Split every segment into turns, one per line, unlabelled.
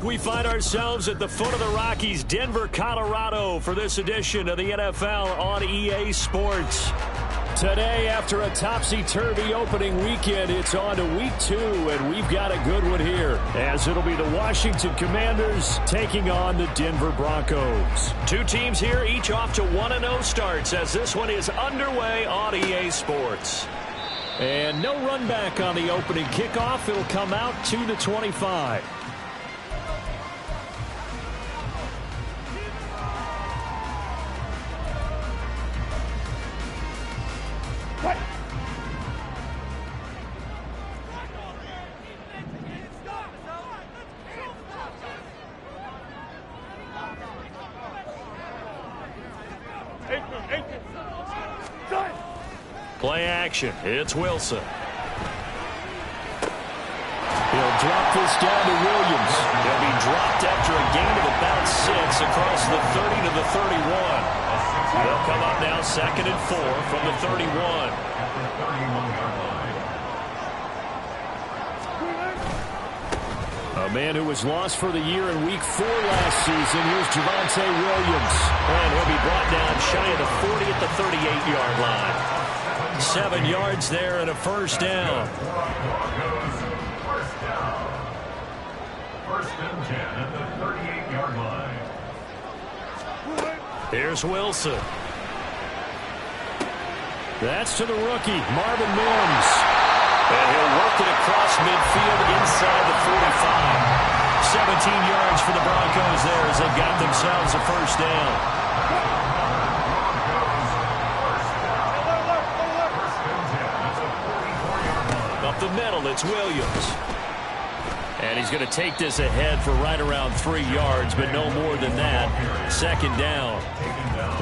We find ourselves at the foot of the Rockies, Denver, Colorado, for this edition of the NFL on EA Sports. Today, after a topsy-turvy opening weekend, it's on to week 2, and we've got a good one here, as it'll be the Washington Commanders taking on the Denver Broncos. Two teams here, each off to 1-0 starts, as this one is underway on EA Sports. And no run back on the opening kickoff. It'll come out to the 25. Play action. It's Wilson. He'll drop this down to Williams. He'll be dropped after a gain of about 6 across the 30 to the 31. They'll come up now 2nd and 4 from the 31. A man who was lost for the year in week 4 last season. Here's Javonte Williams. And he'll be brought down shy of the 40 at the 38-yard line. 7 yards there and a first down.
First and 10 at the 38-yard line.
Here's Wilson. That's to the rookie, Marvin Mims. And he'll work it across midfield inside the 45. 17 yards for the Broncos there as they've got themselves a first down. Up the middle, it's Williams. And he's going to take this ahead for right around 3 yards, but no more than that. 2nd down.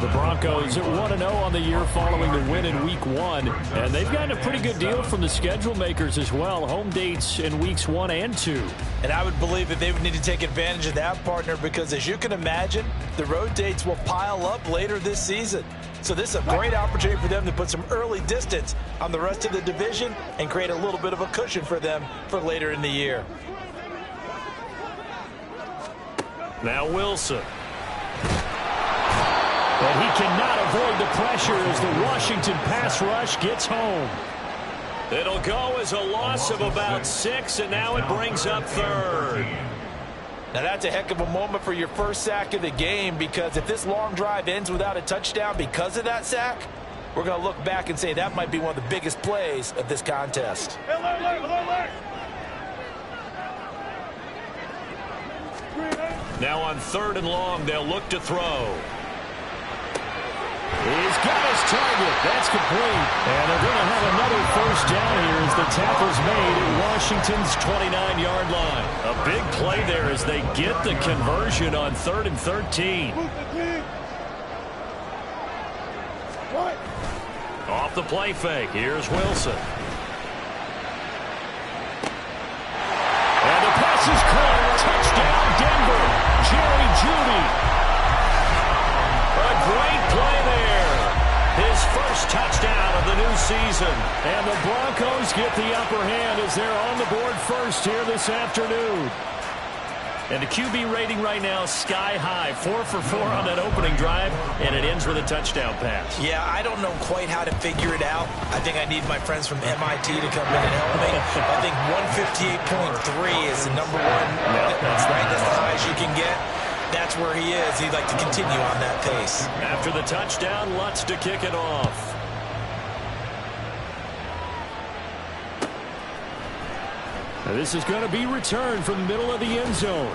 The Broncos at 1-0 on the year following the win in week 1. And they've gotten a pretty good deal from the schedule makers as well. Home dates in weeks 1 and 2.
And I would believe that they would need to take advantage of that, partner, because as you can imagine, the road dates will pile up later this season. So this is a great opportunity for them to put some early distance on the rest of the division and create a little bit of a cushion for them for later in the year.
Now Wilson. And he cannot avoid the pressure as the Washington pass rush gets home. It'll go as a loss of about 6, and now it brings up 3rd.
Now that's a heck of a moment for your first sack of the game, because if this long drive ends without a touchdown because of that sack, we're going to look back and say that might be one of the biggest plays of this contest.
Now on 3rd and long, they'll look to throw. He's got his target. That's complete. And they're going to have another first down here as the tackle's made at Washington's 29-yard line. A big play there as they get the conversion on 3rd and 13. Off the play fake. Here's Wilson. And the pass is caught. Touchdown, Denver. Jerry Jeudy. A great play there. His first touchdown of the new season. And the Broncos get the upper hand as they're on the board first here this afternoon. And the QB rating right now is sky high. 4 for 4 on that opening drive, and it ends with a touchdown pass.
Yeah, I don't know quite how to figure it out. I think I need my friends from MIT to come in and help me. I think 158.3 is the number one. That's right. That's the highest you can get. That's where he is. He'd like to continue on that pace.
After the touchdown, Lutz to kick it off. Now this is going to be returned from the middle of the end zone.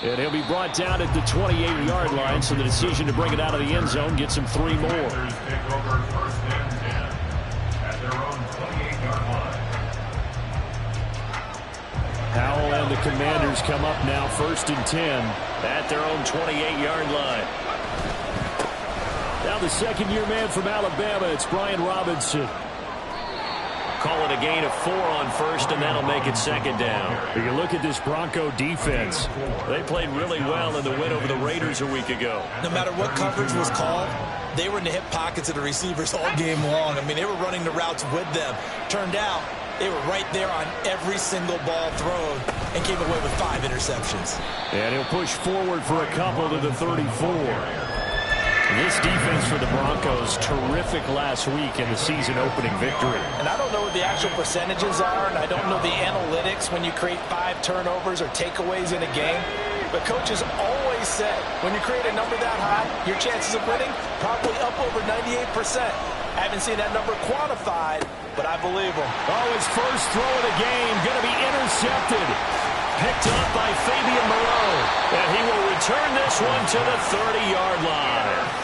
And he'll be brought down at the 28-yard line, so the decision to bring it out of the end zone gets him 3 more. Howell and the Commanders come up now 1st and 10 at their own 28-yard line. Now the second-year man from Alabama, it's Brian Robinson. Call it a gain of 4 on 1st, and that'll make it 2nd down. If you look at this Bronco defense, they played really well in the win over the Raiders a week ago.
No matter what coverage was called, they were in the hip pockets of the receivers all game long. I mean, they were running the routes with them. Turned out They were right there on every single ball thrown and came away with 5 interceptions.
And he'll push forward for a couple to the 34. This defense for the Broncos, terrific last week in the season-opening victory.
And I don't know what the actual percentages are, and I don't know the analytics when you create 5 turnovers or takeaways in a game. But coaches always said, when you create a number that high, your chances of winning probably up over 98%. I haven't seen that number quantified, but I believe him.
Oh, his first throw of the game going to be intercepted. Picked up by Fabian Moreau. And he will return this one to the 30-yard line.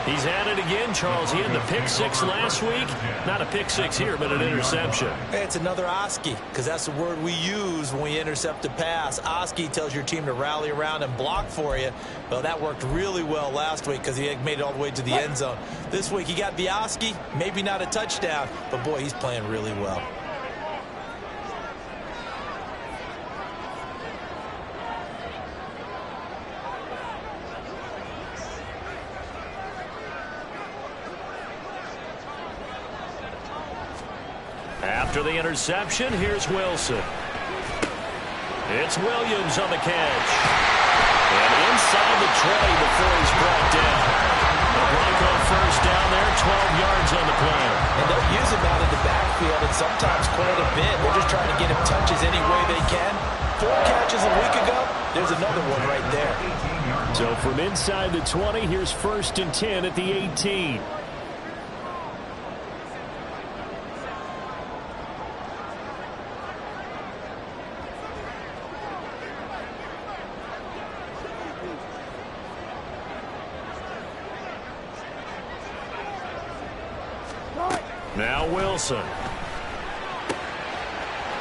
He's at it again, Charles. He had the pick 6 last week. Not a pick 6 here, but an interception.
It's another Oski, because that's the word we use when we intercept a pass. Oski tells your team to rally around and block for you. Well, that worked really well last week because he made it all the way to the end zone. This week he got the Oski, maybe not a touchdown, but boy, he's playing really well.
After the interception, here's Wilson. It's Williams on the catch. And inside the 20 before he's brought down. The Bronco first down there, 12 yards on the play.
And they'll use him out of the backfield and sometimes quite a bit. They're just trying to get him touches any way they can. 4 catches a week ago. There's another one right there.
So from inside the 20, here's 1st and 10 at the 18. Now Wilson.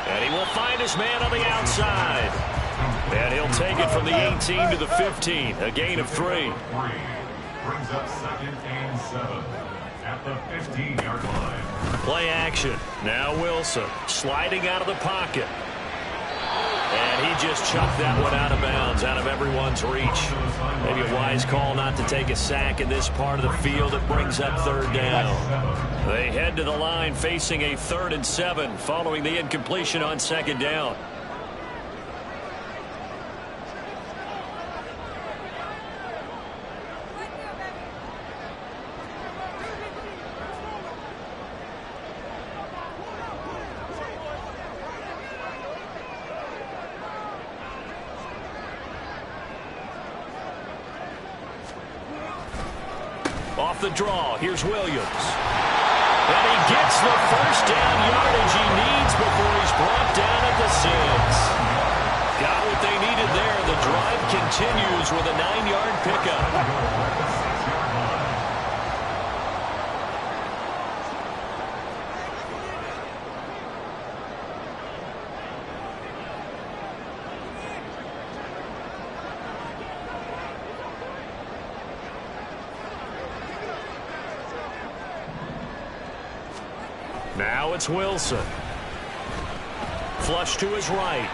And he will find his man on the outside. And he'll take it from the 18 to the 15. A gain of 3.
Brings up 2nd and 7 at the 15-yard line.
Play action. Now Wilson sliding out of the pocket. And he just chucked that one out of bounds, out of everyone's reach. Maybe a wise call not to take a sack in this part of the field. It brings up 3rd down. They head to the line facing a 3rd and 7 following the incompletion on 2nd down. Off the draw, here's Williams. And he gets the first down yardage he needs before he's brought down at the 6. Got what they needed there. The drive continues with a 9-yard pickup. Now it's Wilson. Flush to his right.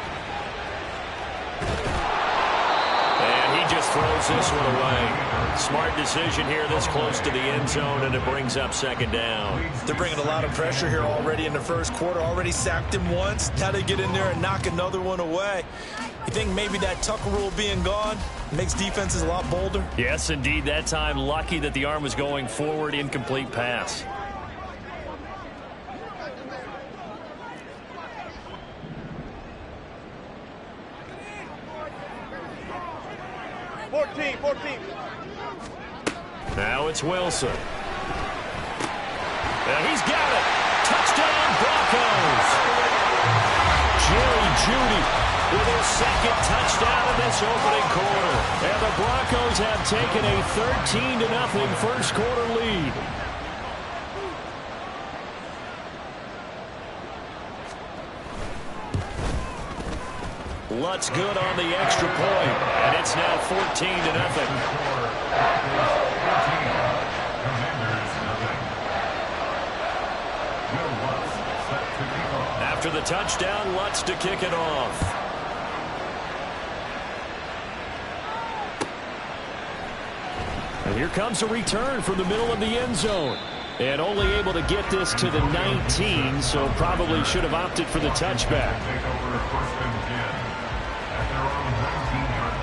And he just throws this one away. Smart decision here this close to the end zone, and it brings up 2nd down.
They're bringing a lot of pressure here already in the first quarter. Already sacked him once. Now they get in there and knock another one away. You think maybe that Tucker rule being gone makes defenses a lot bolder?
Yes, indeed. That time, lucky that the arm was going forward. Incomplete pass.
14.
Now it's Wilson. And he's got it. Touchdown, Broncos. Jerry Jeudy with his 2nd touchdown in this opening quarter. And the Broncos have taken a 13-0 first quarter lead. Lutz good on the extra point, and it's now 14-0. After the touchdown, Lutz to kick it off. And here comes a return from the middle of the end zone. And only able to get this to the 19, so probably should have opted for the touchback.
Take over 1st and 10 at their own 19-yard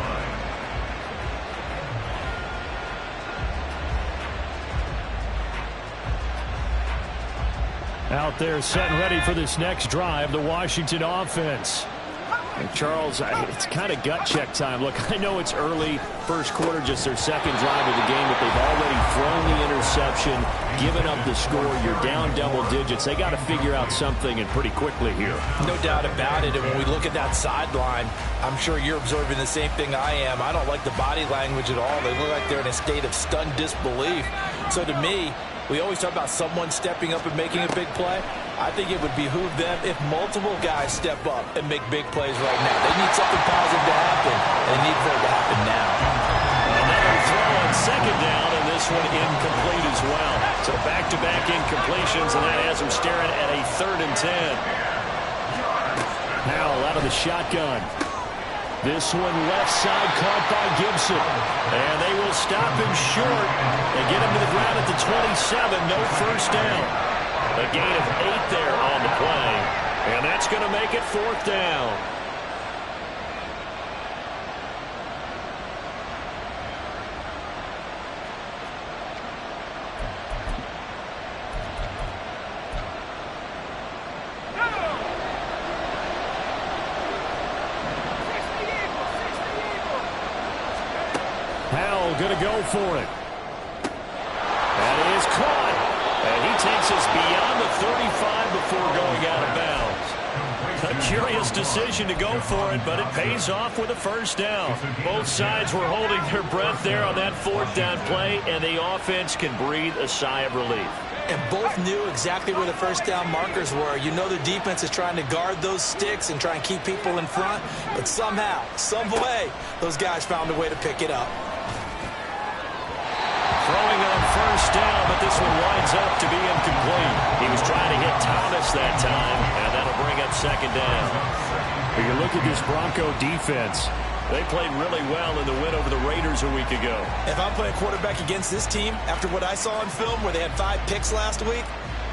line.
Out there set and ready for this next drive, the Washington offense. And Charles, it's kind of gut check time. Look, I know it's early, first quarter, just their second drive of the game, but they've already thrown the interception, given up the score. You're down double digits. They got to figure out something, and pretty quickly here.
No doubt about it. And when we look at that sideline, I'm sure you're observing the same thing I am. I don't like the body language at all. They look like they're in a state of stunned disbelief. So to me, we always talk about someone stepping up and making a big play. I think it would behoove them if multiple guys step up and make big plays right now. They need something positive to happen, and they need for it to happen now.
Another throw on second down, and this one incomplete as well. So back-to-back incompletions, and that has them staring at a 3rd and 10. Now out of the shotgun. This one left side caught by Gibson. And they will stop him short and get him to the ground at the 27. No first down. A gain of 8 there on the play. And that's going to make it 4th down. Going to go for it. That is caught. And he takes us beyond the 35 before going out of bounds. A curious decision to go for it, but it pays off with a first down. Both sides were holding their breath there on that 4th down play, and the offense can breathe a sigh of relief.
And both knew exactly where the first down markers were. You know the defense is trying to guard those sticks and try and keep people in front, but somehow, some way, those guys found a way to pick it up.
Throwing on first down, but this one winds up to be incomplete. He was trying to hit Thomas that time, and that'll bring up 2nd down. When you look at this Bronco defense, they played really well in the win over the Raiders a week ago.
If I'm playing quarterback against this team, after what I saw on film where they had 5 picks last week,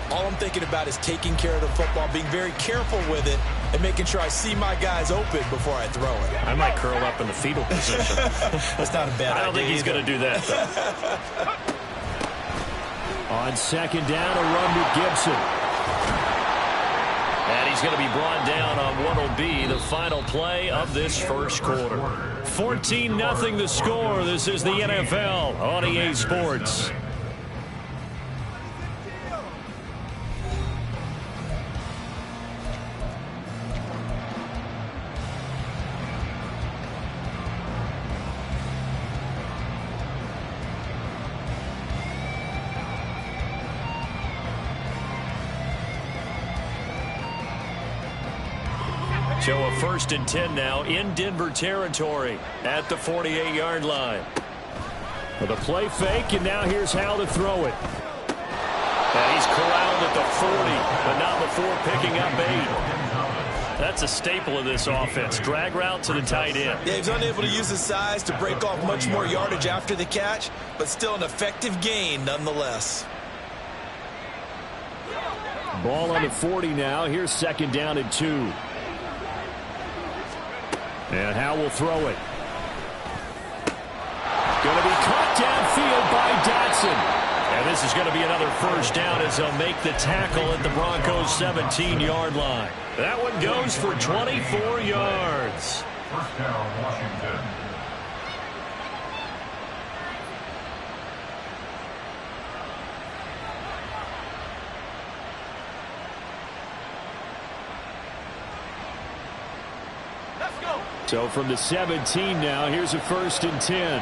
all I'm thinking about is taking care of the football, being very careful with it, and making sure I see my guys open before I throw it.
I might curl up in the fetal position.
That's not a bad idea.
I don't think he's going to do that, though. On 2nd down, a run with Gibson. And he's going to be brought down on what will be the final play of this first quarter. 14-0 the score. This is the NFL on EA Sports. So a 1st and 10 now in Denver territory at the 48-yard line. With a play fake, and now here's Hal to throw it. And he's corralled at the 40, but not before picking up 8. That's a staple of this offense. Drag route to the tight end.
Yeah, he's unable to use his size to break off much more yardage after the catch, but still an effective gain nonetheless.
Ball on the 40 now. Here's 2nd down and 2. And Hal will throw it. Going to be caught downfield by Dotson. And this is going to be another first down as they'll make the tackle at the Broncos' 17-yard line. That one goes for 24 yards.
First down, Washington.
So from the 17 now, here's a 1st and 10.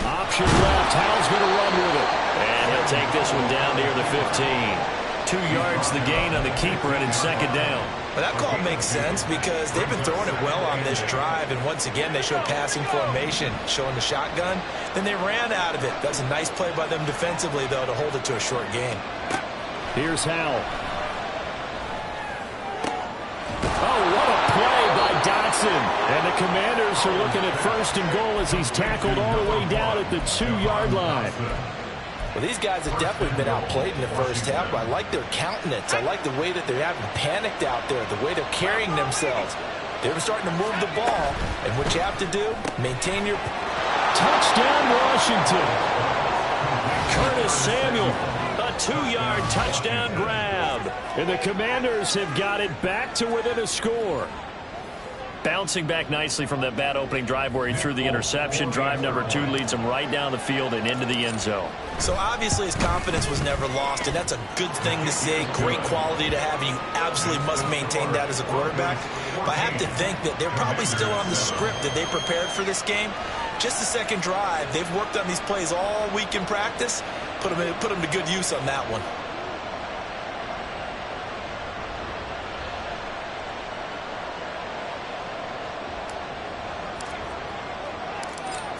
Option left. Hal's going to run with it. And he'll take this one down near the 15. 2 yards the gain on the keeper, and it's 2nd down.
Well, that call makes sense because they've been throwing it well on this drive, and once again they show passing formation, showing the shotgun. Then they ran out of it. That's a nice play by them defensively, though, to hold it to a short gain.
Here's Hal. Oh, what a play by Dotson. Johnson. And the Commanders are looking at first and goal as he's tackled all the way down at the 2-yard line.
Well, these guys have definitely been outplayed in the first half, but I like their countenance. I like the way that they haven't panicked out there, the way they're carrying themselves. They're starting to move the ball, and what you have to do, maintain your...
Touchdown, Washington. Curtis Samuel, a 2-yard touchdown grab. And the Commanders have got it back to within a score. Bouncing back nicely from that bad opening drive where he threw the interception. Drive number 2 leads him right down the field and into the end zone.
So obviously his confidence was never lost, and that's a good thing to see. Great quality to have, and you absolutely must maintain that as a quarterback. But I have to think that they're probably still on the script that they prepared for this game. Just the second drive, they've worked on these plays all week in practice. Put them to good use on that one.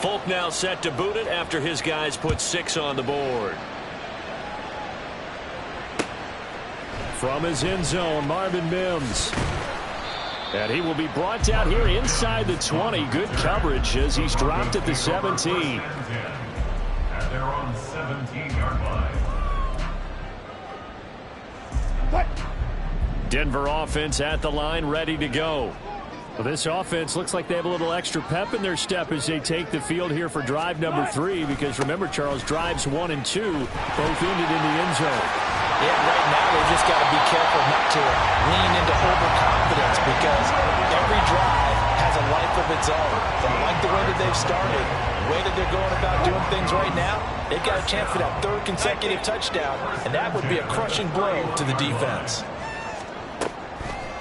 Folk now set to boot it after his guys put 6 on the board. From his end zone, Marvin Mims. And he will be brought down here inside the 20. Good coverage as he's dropped at the 17.
And they're on 17-yard line.
Denver offense at the line, ready to go. Well, this offense looks like they have a little extra pep in their step as they take the field here for drive number 3, because remember, Charles, drives 1 and 2 both ended in the end zone.
Yeah, right now they've just got to be careful not to lean into overconfidence, because every drive has a life of its own. But I like the way that they've started, the way that they're going about doing things right now. They've got a chance for that 3rd consecutive touchdown, and that would be a crushing blow to the defense.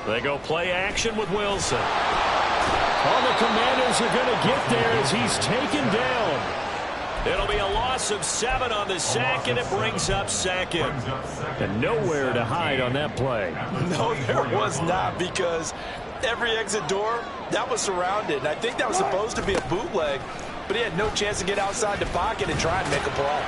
They go play action with Wilson. All the Commanders are going to get there as he's taken down. It'll be a loss of 7 on the sack, and it brings up 2nd. And nowhere to hide on that play.
No, there was not, because every exit door, that was surrounded. And I think that was supposed to be a bootleg, but he had no chance to get outside the pocket and try and make a play.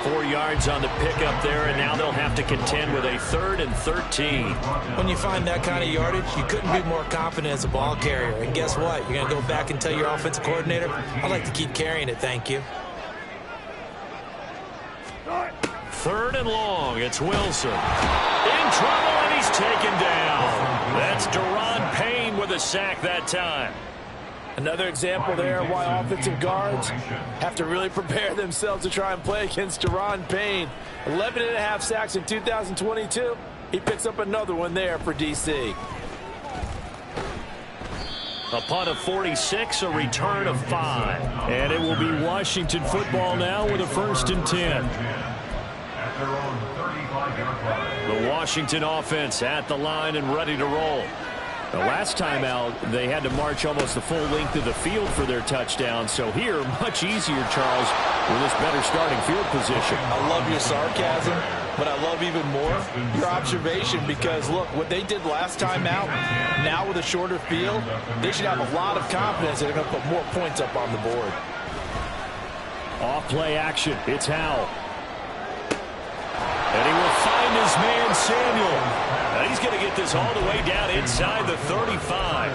4 yards on the pickup there, and now they'll have to contend with a 3rd and 13.
When you find that kind of yardage, you couldn't be more confident as a ball carrier. And guess what? You're going to go back and tell your offensive coordinator, I'd like to keep carrying it, thank you.
3rd and long. It's Wilson. In trouble, and he's taken down. That's Deron Payne with a sack that time.
Another example there why offensive guards have to really prepare themselves to try and play against Deron Payne. 11.5 sacks in 2022. He picks up another one there for D.C.
A punt of 46, a return of 5. And it will be Washington football now with a 1st and 10. The Washington offense at the line and ready to roll. The last time out, they had to march almost the full length of the field for their touchdown. So here, much easier, Charles, with this better starting field position.
I love your sarcasm, but I love even more your observation, because, look, what they did last time out, now with a shorter field, they should have a lot of confidence that they're going to put more points up on the board.
Off-play action. It's Howell. And he will find his man, Samuel. And he's going to get this all the way down inside the 35.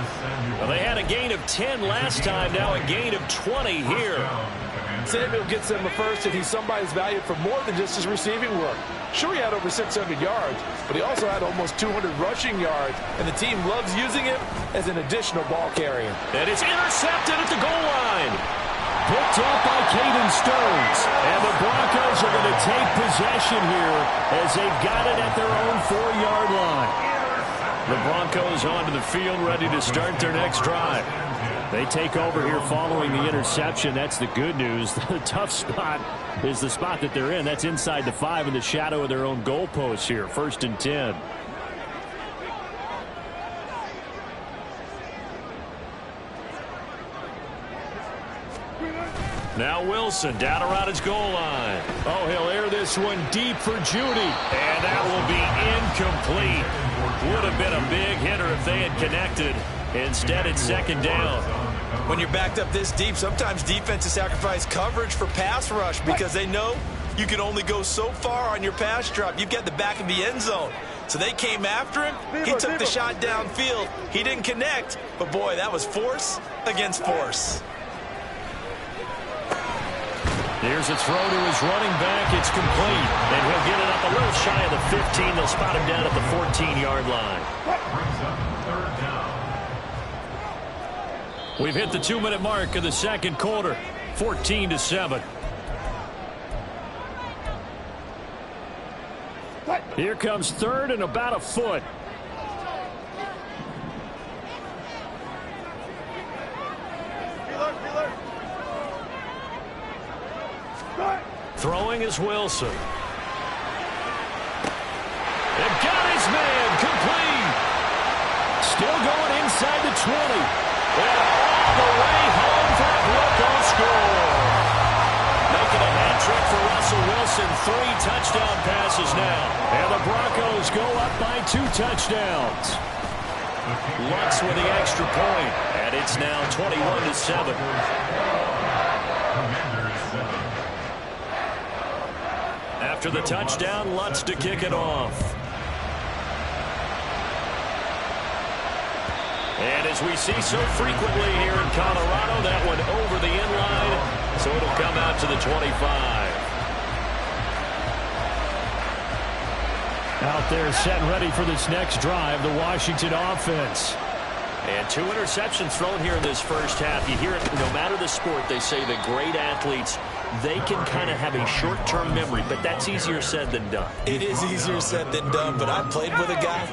Well, they had a gain of 10 last time, now a gain of 20 here.
Samuel gets them a 1st, and he's somebody's valued for more than just his receiving work. Sure, he had over 600 yards, but he also had almost 200 rushing yards, and the team loves using him as an additional ball carrier.
And it's intercepted at the goal line. Picked up by Caden Stearns. And the Broncos are going to take possession here as they've got it at their own 4-yard line. The Broncos onto the field, ready to start their next drive. They take over here following the interception. That's the good news. The tough spot is the spot that they're in. That's inside the 5 in the shadow of their own goalpost here. 1st and 10. Now Wilson down around his goal line. Oh, he'll air this one deep for Judy. And that will be incomplete. Would have been a big hitter if they had connected. Instead, it's 2nd down.
When you're backed up this deep, sometimes defenses sacrifice coverage for pass rush because they know you can only go so far on your pass drop. You get the back of the end zone. So they came after him. He took the shot downfield. He didn't connect, but boy, that was force against force.
Here's a throw to his running back. It's complete. And he'll get it up a little shy of the 15. They'll spot him down at the 14-yard line.
Brings up third down.
We've hit the 2-minute mark of the second quarter. 14-7. Here comes third and about a foot. Throwing is Wilson. And got his man complete. Still going inside the 20. And all the way home for a Broncos score. Making a hat trick for Russell Wilson. 3 touchdown passes now. And the Broncos go up by 2 touchdowns. Lutz with the extra point. And it's now 21-7. After the touchdown, Lutz to kick it off. And as we see so frequently here in Colorado, that one over the end line, so it'll come out to the 25. Out there set and ready for this next drive, the Washington offense. And 2 interceptions thrown here in this first half. You hear it, no matter the sport, they say the great athletes, they can kind of have a short-term memory, but that's easier said than done.
It is easier said than done, but I played with a guy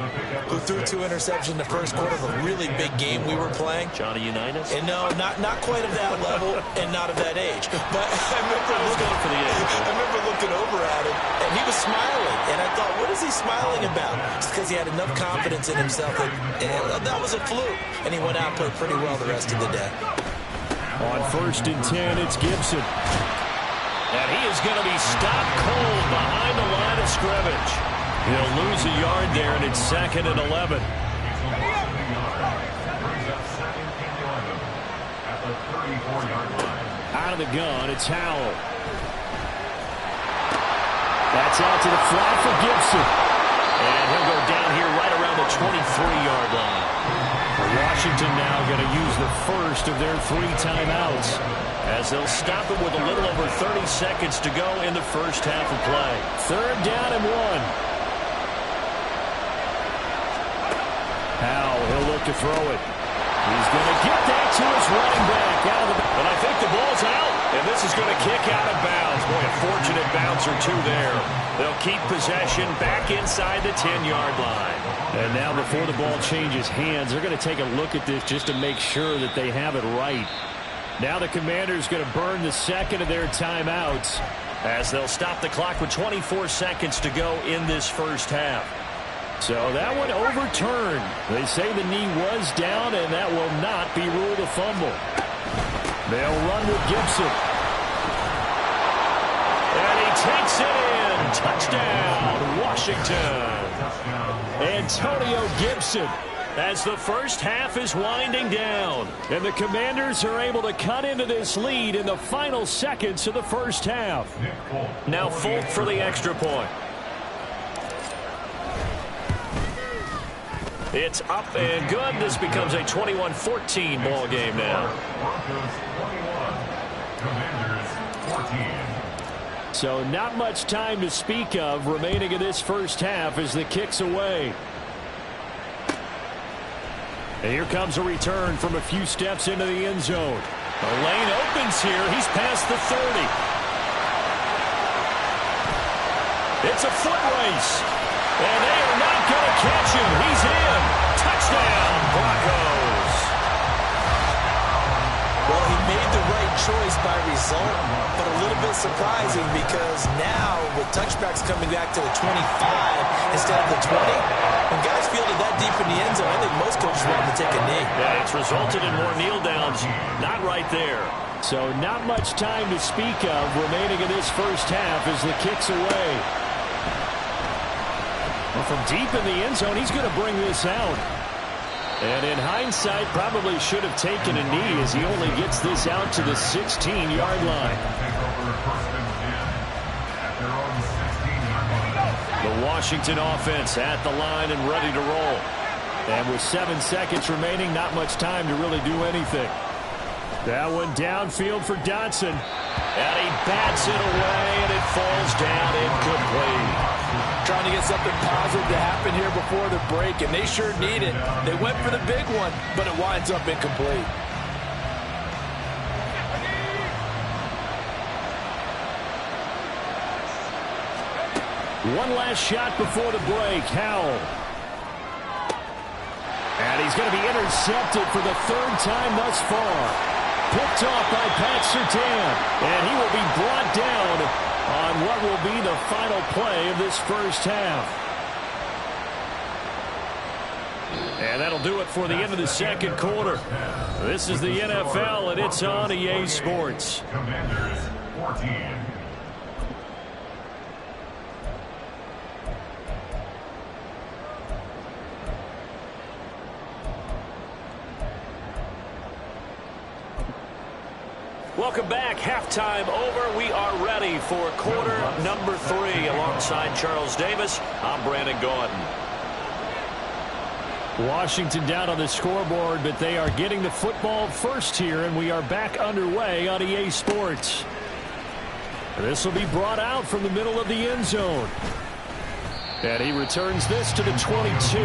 who threw 2 interceptions in the first quarter of a really big game we were playing.
Johnny Unitas?
And no, not quite of that level and not of that age. But I remember looking over at him, and he was smiling. And I thought, what is he smiling about? It's because he had enough confidence in himself that was a fluke. And he went out and played pretty well the rest of the day.
On 1st and 10, it's Gibson. And he is going to be stopped cold behind the line of scrimmage. He'll lose a yard there, and it's 2nd and 11. Out of the gun, it's Howell. That's out to the flat for Gibson. And he'll go down here right around the 23-yard line. Washington now going to use the first of their 3 timeouts, as they'll stop it with a little over 30 seconds to go in the first half of play. 3rd down and 1. Howell, he'll look to throw it. He's going to get that to his running back. And I think the ball's out. And this is going to kick out of bounds. Boy, a fortunate bounce or 2 there. They'll keep possession back inside the 10-yard line. And now before the ball changes hands, they're going to take a look at this just to make sure that they have it right. Now the Commanders going to burn the 2nd of their timeouts, as they'll stop the clock with 24 seconds to go in this first half. So that one overturned. They say the knee was down, and that will not be ruled a fumble. They'll run with Gibson. And he takes it in. Touchdown, Washington. Antonio Gibson, as the first half is winding down. And the Commanders are able to cut into this lead in the final seconds of the first half. Now Folk for the extra point. It's up and good. This becomes a 21-14 ball game now.
Broncos 21, Commanders 14.
So not much time to speak of remaining in this first half as the kick's away. And here comes a return from a few steps into the end zone. The lane opens here. He's past the 30. It's a foot race. And they are not going to catch him. He's in. Touchdown, Broncos.
Well, he made the right choice by result, but a little bit surprising because now with touchbacks coming back to the 25 instead of the 20, when guys fielded that deep in the end zone, I think most coaches want to take a knee.
Yeah, it's resulted in more kneel downs. Not right there. So not much time to speak of remaining in this first half as the kick's away. Well, from deep in the end zone, he's going to bring this out. And in hindsight, probably should have taken a knee as he only gets this out to the 16-yard line. The Washington offense at the line and ready to roll. And with 7 seconds remaining, not much time to really do anything. That one downfield for Dotson. And he bats it away, and it falls down incomplete.
Trying to get something positive to happen here before the break, and they sure need it. They went for the big one, but it winds up incomplete.
One last shot before the break. Howell. And he's going to be intercepted for the 3rd time thus far. Picked off by Pat Surtain. And he will be brought down on what will be the final play of this first half. And that'll do it for the end of the second quarter. This is the NFL, and it's on EA Sports.
Commanders 14.
Welcome back. Halftime over. We are ready for quarter number 3. Alongside Charles Davis, I'm Brandon Gaudin. Washington down on the scoreboard, but they are getting the football first here, and we are back underway on EA Sports. This will be brought out from the middle of the end zone. And he returns this to the 22.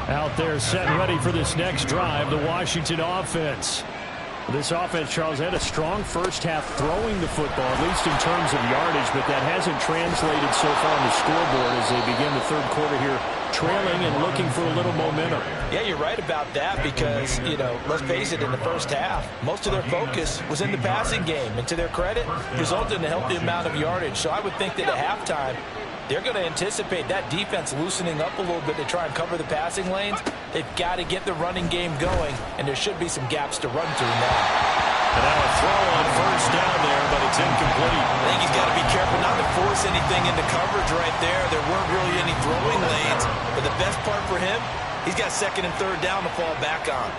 Out there set and ready for this next drive, the Washington offense. This offense, Charles, had a strong first half throwing the football, at least in terms of yardage, but that hasn't translated so far on the scoreboard as they begin the third quarter here, trailing and looking for a little momentum.
Yeah, you're right about that because, let's face it, in the first half, most of their focus was in the passing game. And to their credit, resulted in a healthy amount of yardage. So I would think that at halftime, they're going to anticipate that defense loosening up a little bit to try and cover the passing lanes. They've got to get the running game going, and there should be some gaps to run through now.
And now a throw on first down there, but it's incomplete.
I think he's got to be careful not to force anything into coverage right there. There weren't really any throwing lanes, but the best part for him, he's got 2nd and 3rd down to fall back on.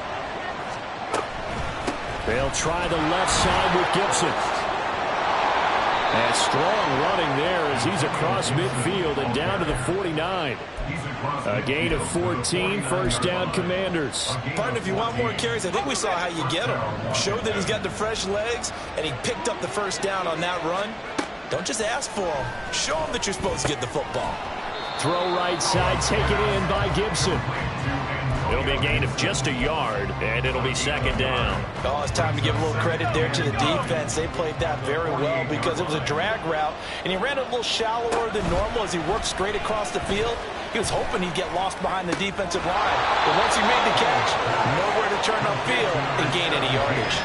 They'll try the left side with Gibson. And strong running there as he's across midfield and down to the 49. A gain of 14, first down Commanders.
Partner, if you want more carries, I think we saw how you get him. Showed that he's got the fresh legs, and he picked up the first down on that run. Don't just ask for him. Show him that you're supposed to get the football.
Throw right side, taken in by Gibson. It'll be a gain of just a yard, and it'll be 2nd down.
Oh, it's time to give a little credit there to the defense. They played that very well because it was a drag route, and he ran a little shallower than normal as he worked straight across the field. He was hoping he'd get lost behind the defensive line, but once he made the catch, nowhere to turn upfield and gain any yardage.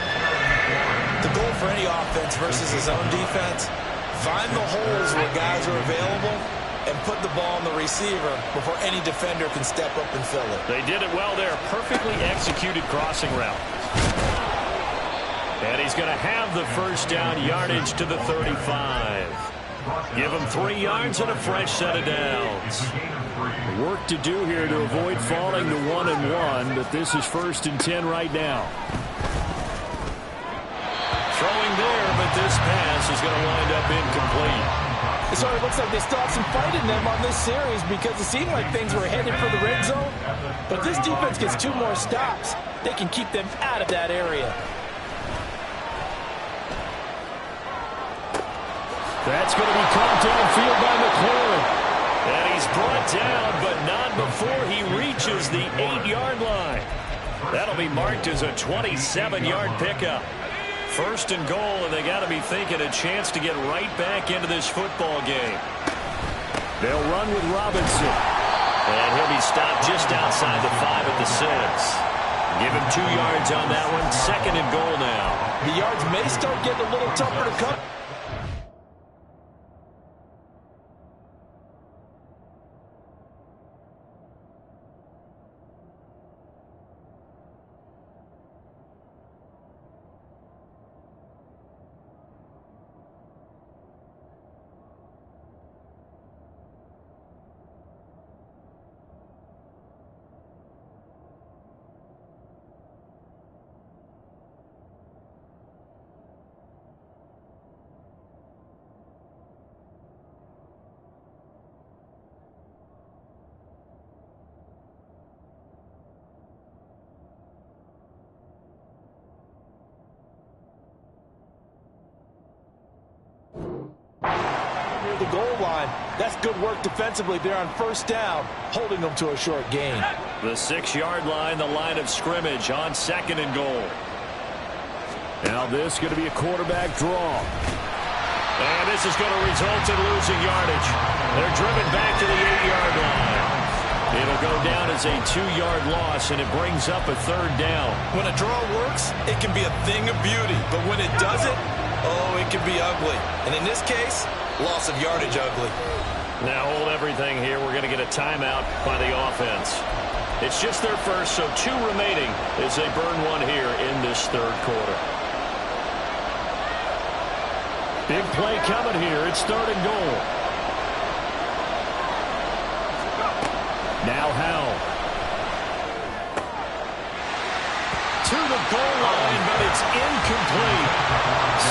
The goal for any offense versus his own defense, find the holes where guys are available and put the ball on the receiver before any defender can step up and fill it.
They did it well there. Perfectly executed crossing route. And he's going to have the first down, yardage to the 35. Give him 3 yards and a fresh set of downs. Work to do here to avoid falling to 1-1, but this is 1st and 10 right now. Throwing there, but this pass is going to wind up incomplete.
It sort of looks like they still have some fight in them on this series because it seemed like things were headed for the red zone. But if this defense gets 2 more stops, they can keep them out of that area.
That's going to be caught downfield by McLaurin. And he's brought down, but not before he reaches the 8-yard line. That'll be marked as a 27-yard pickup. 1st and goal, and they got to be thinking a chance to get right back into this football game. They'll run with Robinson. And he'll be stopped just outside the 5 at the 6. Give him 2 yards on that one. 2nd and goal now.
The yards may start getting a little tougher to come. near the goal line. That's good work defensively there on first down, holding them to a short gain.
The 6-yard line, the line of scrimmage on 2nd and goal. Now this is going to be a quarterback draw. And this is going to result in losing yardage. They're driven back to the 8-yard line. It'll go down as a 2-yard loss, and it brings up a 3rd down.
When a draw works, it can be a thing of beauty. But when it doesn't, oh, it can be ugly. And in this case, loss of yardage ugly.
Now hold everything here. We're going to get a timeout by the offense. It's just their first, so 2 remaining as they burn one here in this 3rd quarter. Big play coming here. It's 3rd and goal. Now Howell. To the goal line, but it's incomplete.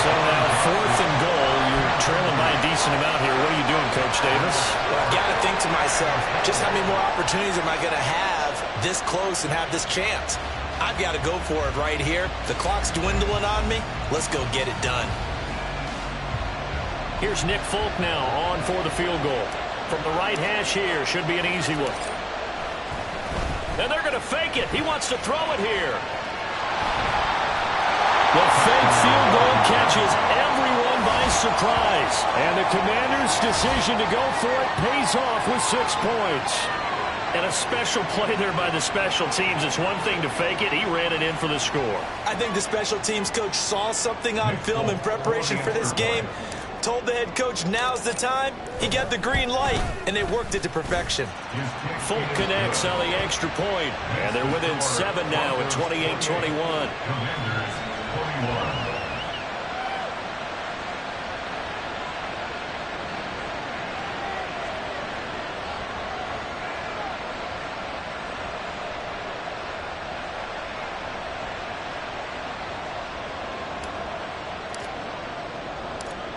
So now 4th and goal. You're trailing by a decent amount here. What are you doing, Coach Davis?
Well, I've got to think to myself, just how many more opportunities am I going to have this close and have this chance? I've got to go for it right here. The clock's dwindling on me. Let's go get it done.
Here's Nick Folk now on for the field goal. From the right hash here, should be an easy one. And they're going to fake it. He wants to throw it here. The fake field goal catches everyone by surprise. And the Commanders' decision to go for it pays off with 6 points. And a special play there by the special teams. It's one thing to fake it. He ran it in for the score.
I think the special teams coach saw something on film in preparation for this game, told the head coach now's the time. He got the green light, and they worked it to perfection.
Folk connects on the extra point, and they're within 7 now at 28-21.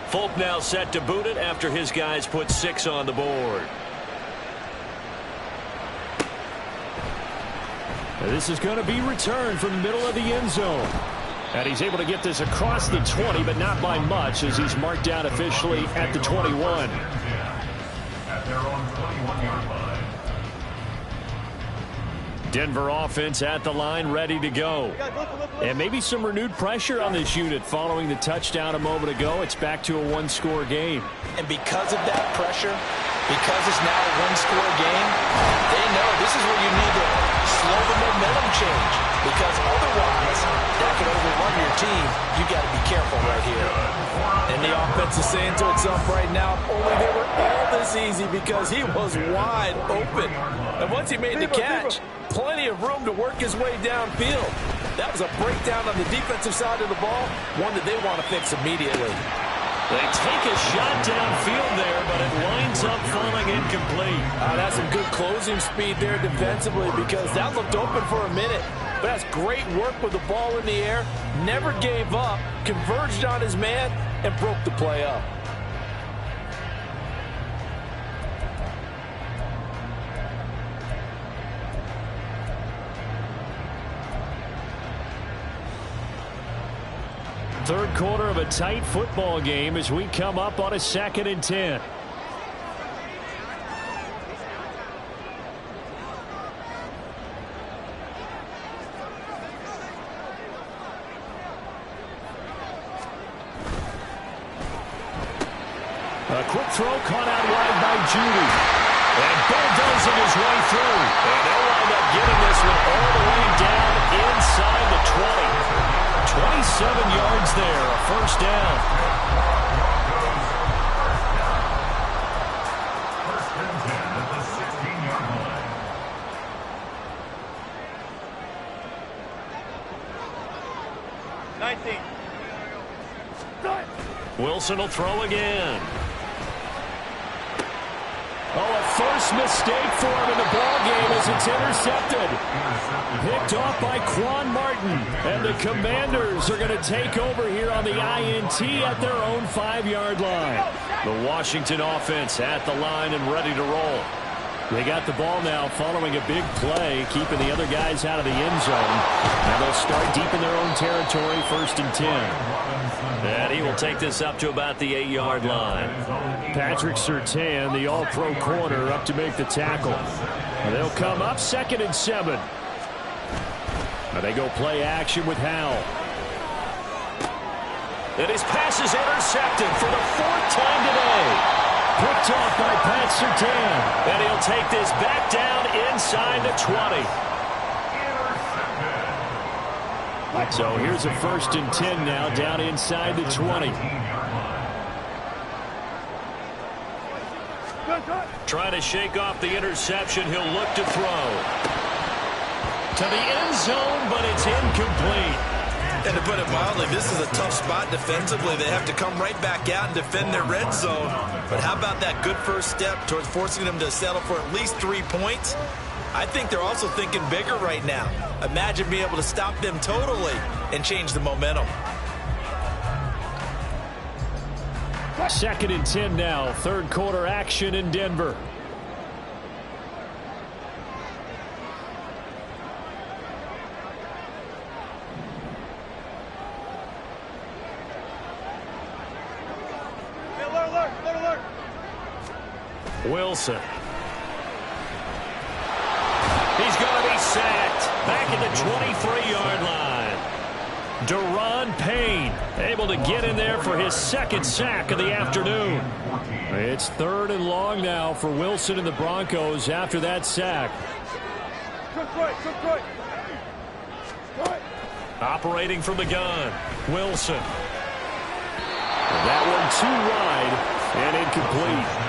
Folk now set to boot it after his guys put 6 on the board. And this is going to be returned from the middle of the end zone. And he's able to get this across the 20, but not by much, as he's marked down officially at the 21.
At their own 21-yard line.
Denver offense at the line, ready to go. And maybe some renewed pressure on this unit following the touchdown a moment ago. It's back to a 1-score game.
And because of that pressure, because it's now a 1-score game, they know this is where you need to slow the momentum change. Because otherwise, that could overrun your team. You got to be careful right here. And the offense is saying to itself right now, only they were all this easy because he was wide open. And once he made the catch, plenty of room to work his way downfield. That was a breakdown on the defensive side of the ball, one that they want to fix immediately.
They take a shot downfield there, but it lines up falling incomplete.
That's some good closing speed there defensively because that looked open for a minute. But that's great work with the ball in the air. Never gave up, converged on his man, and broke the play up.
Third quarter of a tight football game as we come up on a 2nd and 10. A quick throw caught out wide by Judy. And bulldozing his way through. And they'll wind up getting this one all the way down inside the 20. 27 yards there, a first down.
First and 10 at the 16-yard line.
19.
Wilson will throw again. Oh, a first mistake for him in the ball game as it's intercepted. Picked off by Quan Martin. And the Commanders are going to take over here on the INT at their own 5-yard line. The Washington offense at the line and ready to roll. They got the ball now following a big play, keeping the other guys out of the end zone. Now they'll start deep in their own territory, 1st and 10. And he will take this up to about the 8-yard line. Patrick Surtain, the all-pro corner, up to make the tackle. And they'll come up 2nd and 7. Now they go play action with Howell. And his pass is intercepted for the 4th time today. Picked off by Pat Surtain. And he'll take this back down inside the 20. So here's a 1st and 10 now down inside the 20. Trying to shake off the interception. He'll look to throw. To the end zone, but it's incomplete.
And to put it mildly, this is a tough spot defensively. They have to come right back out and defend their red zone. But how about that good first step towards forcing them to settle for at least 3 points? I think they're also thinking bigger right now. Imagine being able to stop them totally and change the momentum.
2nd and 10 now. 3rd quarter action in Denver. Wilson. He's going to be sacked. Back at the 23-yard line. Daron Payne able to get in there for his 2nd sack of the afternoon. It's 3rd and long now for Wilson and the Broncos after that sack. Operating from the gun. Wilson. And that one too wide and incomplete.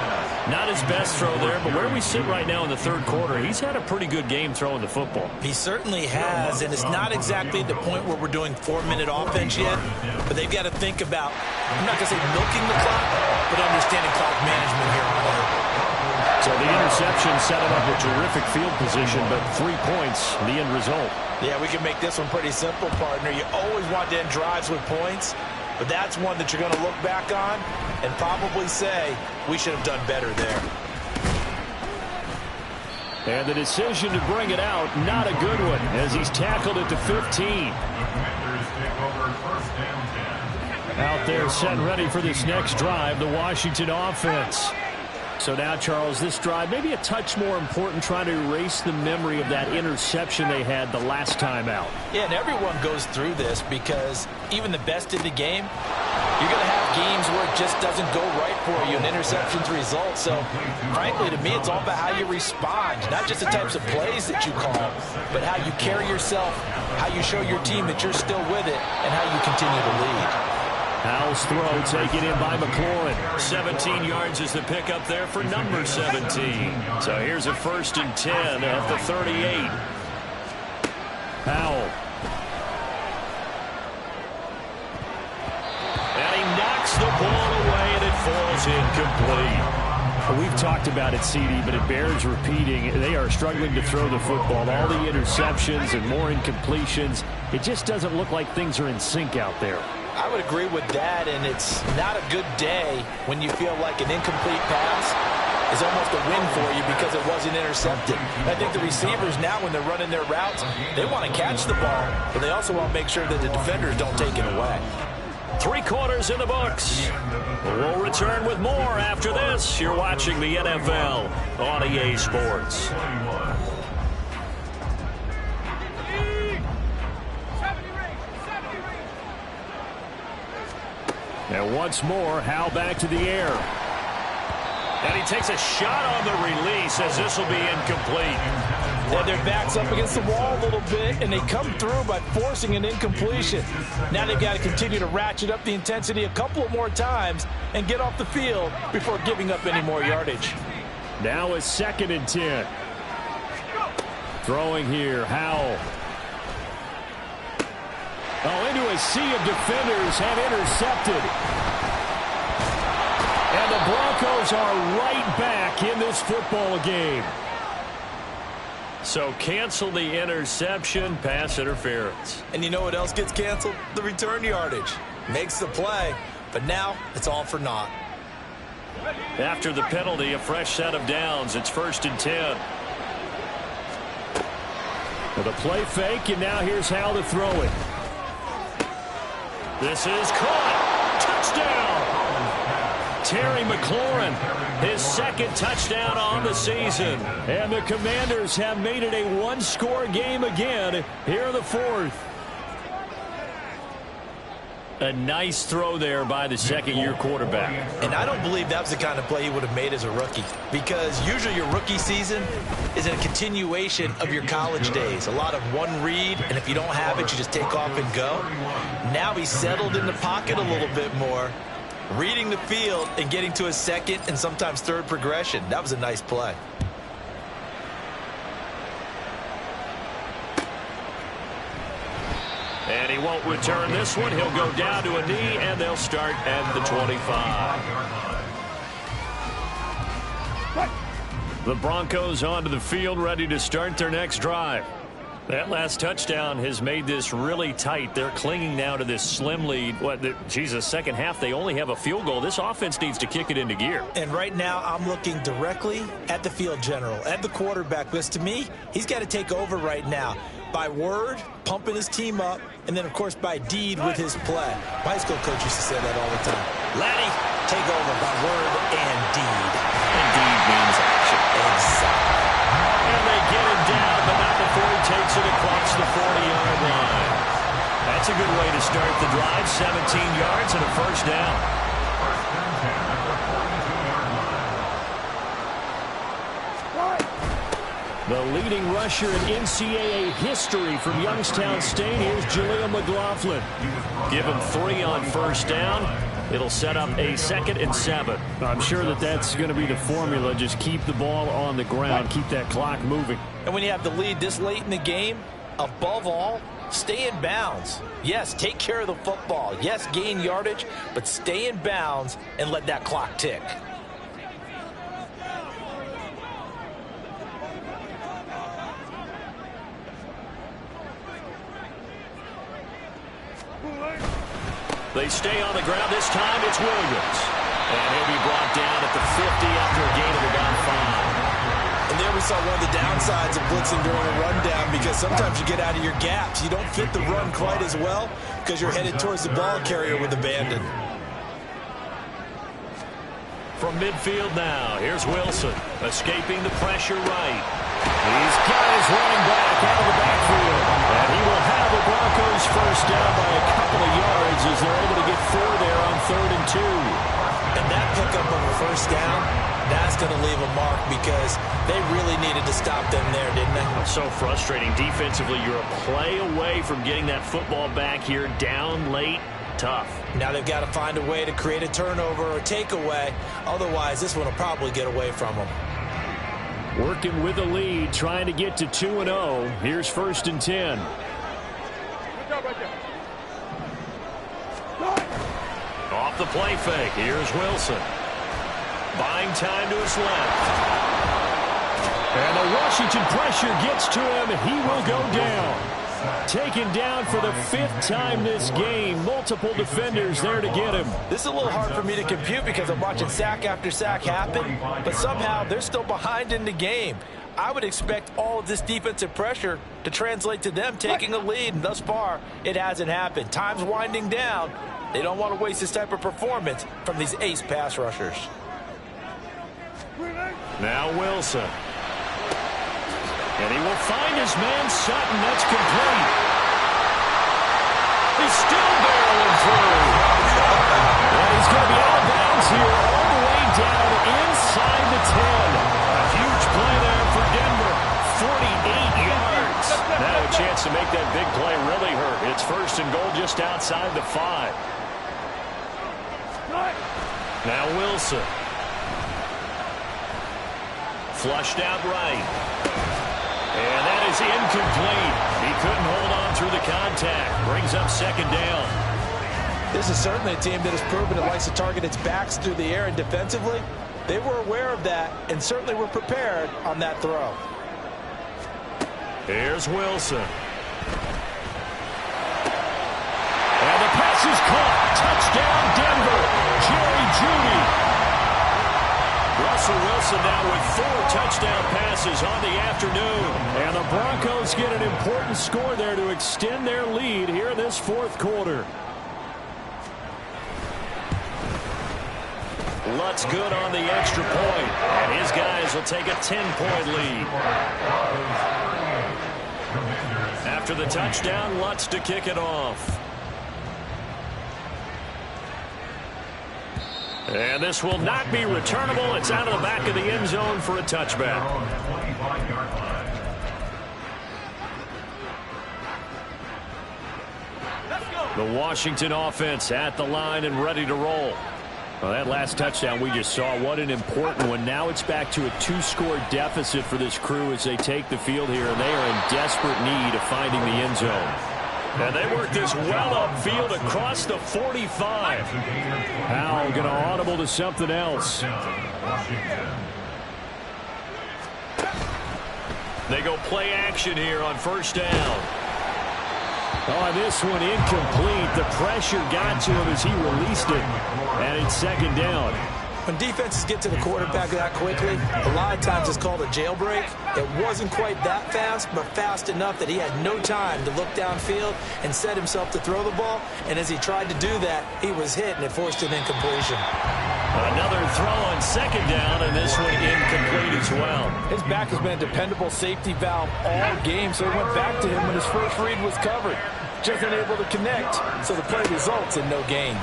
Not his best throw there, but where we sit right now in the 3rd quarter, he's had a pretty good game throwing the football.
He certainly has, and it's not exactly the point where we're doing 4-minute offense yet, but they've got to think about, I'm not going to say milking the clock, but understanding clock management here on that.
So the interception set him up with terrific field position, but 3 points, the end result.
Yeah, we can make this one pretty simple, partner. You always want to end drives with points, but that's one that you're going to look back on and probably say, we should have done better there.
And the decision to bring it out, not a good one, as he's tackled at the 15. Out there set and ready for this next drive, the Washington offense. So now, Charles, this drive maybe a touch more important, trying to erase the memory of that interception they had the last time out.
Yeah, and everyone goes through this because even the best in the game, you're going to have games where it just doesn't go right for you, and interceptions result. So, frankly, to me, it's all about how you respond, not just the types of plays that you call, but how you carry yourself, how you show your team that you're still with it, and how you continue to lead.
Howell's throw taken in by McLaurin. 17 yards is the pickup there for number 17. So here's a 1st and 10 at the 38. Howell. And he knocks the ball away, and it falls incomplete. We've talked about it, CD, but it bears repeating. They are struggling to throw the football. All the interceptions and more incompletions. It just doesn't look like things are in sync out there.
I would agree with that, and it's not a good day when you feel like an incomplete pass is almost a win for you because it wasn't intercepted. I think the receivers now, when they're running their routes, they want to catch the ball, but they also want to make sure that the defenders don't take it away.
3 quarters in the books. We'll return with more after this. You're watching the NFL on EA Sports. And once more, Howell back to the air. And he takes a shot on the release as this will be incomplete.
Yeah, their back's up against the wall a little bit, and they come through by forcing an incompletion. Now they've got to continue to ratchet up the intensity a couple of more times and get off the field before giving up any more yardage.
Now it's 2nd and 10. Throwing here, Howell. Oh, into a sea of defenders and intercepted. And the Broncos are right back in this football game. So cancel the interception, pass interference.
And you know what else gets canceled? The return yardage. Makes the play, but now it's all for naught.
After the penalty, a fresh set of downs. It's 1st and 10. With a play fake, and now here's how to throw it. This is caught. Touchdown. Terry McLaurin, his 2nd touchdown on the season. And the Commanders have made it a one-score game again here in the 4th. A nice throw there by the 2nd-year quarterback.
And I don't believe that was the kind of play he would have made as a rookie, because usually your rookie season is a continuation of your college days. A lot of one read, and if you don't have it, you just take off and go. Now he's settled in the pocket a little bit more, reading the field and getting to his 2nd and sometimes 3rd progression. That was a nice play.
And he won't return this one. He'll go down to a knee, and they'll start at the 25. The Broncos onto the field, ready to start their next drive. That last touchdown has made this really tight. They're clinging now to this slim lead. Second half, they only have a field goal. This offense needs to kick it into gear.
And right now, I'm looking directly at the field general, at the quarterback, because to me, he's got to take over right now. By word, pumping his team up, and then, of course, by deed with his play. My high school coach used to say that all the time. Laddie, take over by word and deed.
And deed means action.
Exactly.
And they get him down, but not before he takes it across the 40-yard line. That's a good way to start the drive. 17 yards and a 1st down. The leading rusher in NCAA history from Youngstown State. Here's Jaleel McLaughlin. Give him 3 on 1st down. It'll set up a 2nd and 7. I'm sure that's going to be the formula. Just keep the ball on the ground. Keep that clock moving.
And when you have the lead this late in the game, above all, stay in bounds. Yes, take care of the football. Yes, gain yardage, but stay in bounds and let that clock tick.
They stay on the ground. This time it's Williams. And he'll be brought down at the 50 after a gain of about 5.
And there we saw one of the downsides of blitzing during a rundown, because sometimes you get out of your gaps. You don't fit the run quite as well because you're headed towards the ball carrier with abandon.
From midfield now, here's Wilson, escaping the pressure right. He's got his running back out of the backfield. And he will have the Broncos 1st down by a couple of yards as they're able to get 4 there on 3rd and 2.
And that pickup of a 1st down, that's going to leave a mark, because they really needed to stop them there, didn't they?
It's so frustrating. Defensively, you're a play away from getting that football back here down late. Tough.
Now they've got to find a way to create a turnover or takeaway. Otherwise, this one will probably get away from them.
Working with a lead, trying to get to 2-0. Here's 1st and 10. Off the play fake. Here's Wilson. Buying time to his left. And the Washington pressure gets to him, and he will go down. Taken down for the 5th time this game. Multiple defenders there to get him.
This is a little hard for me to compute because I'm watching sack after sack happen, but somehow they're still behind in the game. I would expect all of this defensive pressure to translate to them taking a lead, and thus far, it hasn't happened. Time's winding down. They don't want to waste this type of performance from these ace pass rushers.
Now Wilson. And he will find his man Sutton. That's complete. He's still barreling through. And he's going to be out of bounds here all the way down inside the 10. A huge play there for Denver. 48 yards. Now a chance to make that big play really hurt. It's 1st and goal just outside the 5. Now Wilson. Flushed out right. And that is incomplete. He couldn't hold on through the contact. Brings up 2nd down.
This is certainly a team that has proven it likes to target its backs through the air, and defensively, they were aware of that and certainly were prepared on that throw.
Here's Wilson. And the pass is caught. Touchdown, Denver. Jerry Jeudy. Russell Wilson now with 4 touchdown passes on the afternoon. And the Broncos get an important score there to extend their lead here in this fourth quarter. Lutz good on the extra point, and his guys will take a 10-point lead. After the touchdown, Lutz to kick it off. And this will not be returnable. It's out of the back of the end zone for a touchback. The Washington offense at the line and ready to roll. Well, that last touchdown we just saw, what an important one. Now it's back to a 2-score deficit for this crew as they take the field here, and they are in desperate need of finding the end zone. And they work this well upfield across the 45. Howell going to audible to something else. They go play action here on first down. Oh, this one incomplete. The pressure got to him as he released it. And it's second down.
When defenses get to the quarterback that quickly, a lot of times it's called a jailbreak. It wasn't quite that fast, but fast enough that he had no time to look downfield and set himself to throw the ball. And as he tried to do that, he was hit, and it forced an incompletion.
Another throw on second down, and this one incomplete as well.
His back has been a dependable safety valve all game, so he went back to him when his first read was covered. Just unable to connect, so the play results in no gain.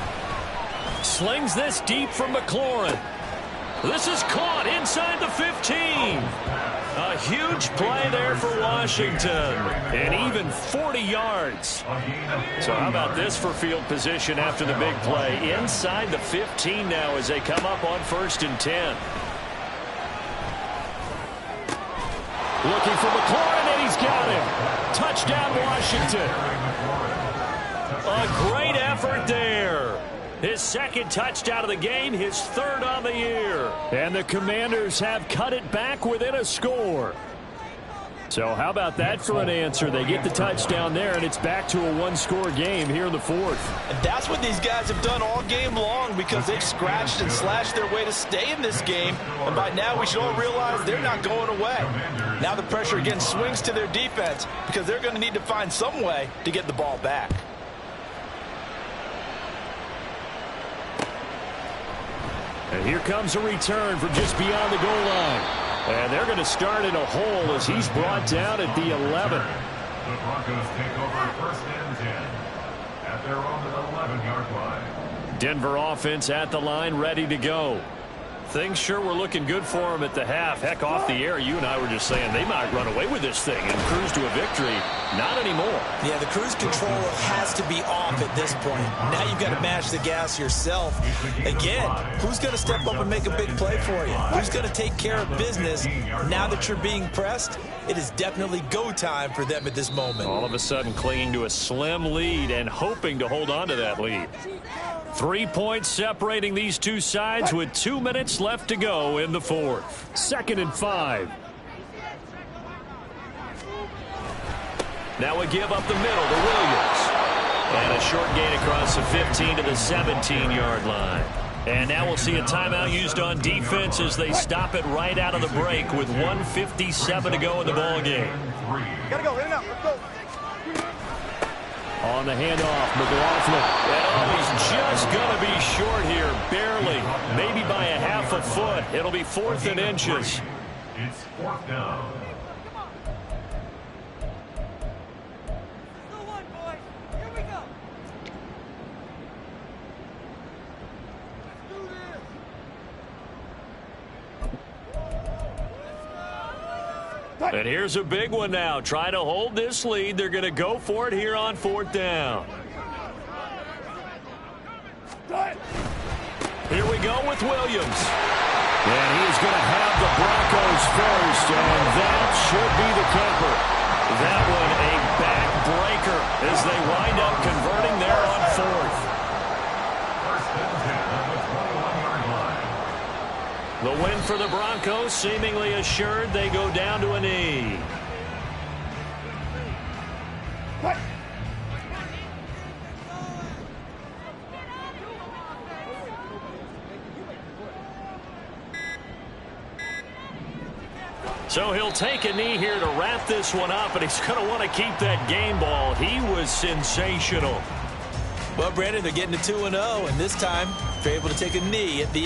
Slings this deep from McLaurin. This is caught inside the 15. A huge play there for Washington. And even 40 yards. So how about this for field position after the big play? Inside the 15 now as they come up on 1st and 10. Looking for McLaurin, and he's got him. Touchdown, Washington. A great effort there. His second touchdown of the game, his 3rd on the year. And the Commanders have cut it back within a score. So how about that for an answer? They get the touchdown there, and it's back to a 1-score game here in the 4th.
And that's what these guys have done all game long, because they've scratched and slashed their way to stay in this game. And by now we should all realize they're not going away. Now the pressure again swings to their defense, because they're going to need to find some way to get the ball back.
And here comes a return from just beyond the goal line. And they're going to start in a hole as he's brought down at the 11.
The Broncos take over 1st and 10 at their own 11-yard line.
Denver offense at the line, ready to go. Things sure were looking good for them at the half. Heck, off the air, you and I were just saying they might run away with this thing and cruise to a victory. Not anymore.
Yeah, the cruise control has to be off at this point. Now you've got to match the gas yourself. Again, who's going to step up and make a big play for you? Who's going to take care of business now that you're being pressed? It is definitely go time for them at this moment.
All of a sudden clinging to a slim lead and hoping to hold on to that lead. 3 points separating these two sides with 2 minutes left to go in the 4th. 2nd and 5. Now we give up the middle to Williams. And a short gain across the 15 to the 17-yard line. And now we'll see a timeout used on defense as they stop it right out of the break with 1:57 to go in the ball game.
Gotta go, in and out, let's go.
On the handoff, McLaughlin. And he's just going to be short here, barely. Maybe by a half a foot. It'll be 4th and inches.
It's 4th down.
Still one, boys. Here we go. Let's do this.
And here's a big one now. Trying to hold this lead. They're going to go for it here on 4th down. Here we go with Williams. And he's going to have the Broncos first, and that should be the keeper. That one a backbreaker as they wind up converting there on 4th.
1st and 10 at the 21-yard line.
The win for the Broncos seemingly assured. They go down to a knee. So he'll take a knee here to wrap this one up, and he's going to want to keep that game ball. He was sensational.
Well, Brandon, they're getting to 2-0, and this time they're able to take a knee at the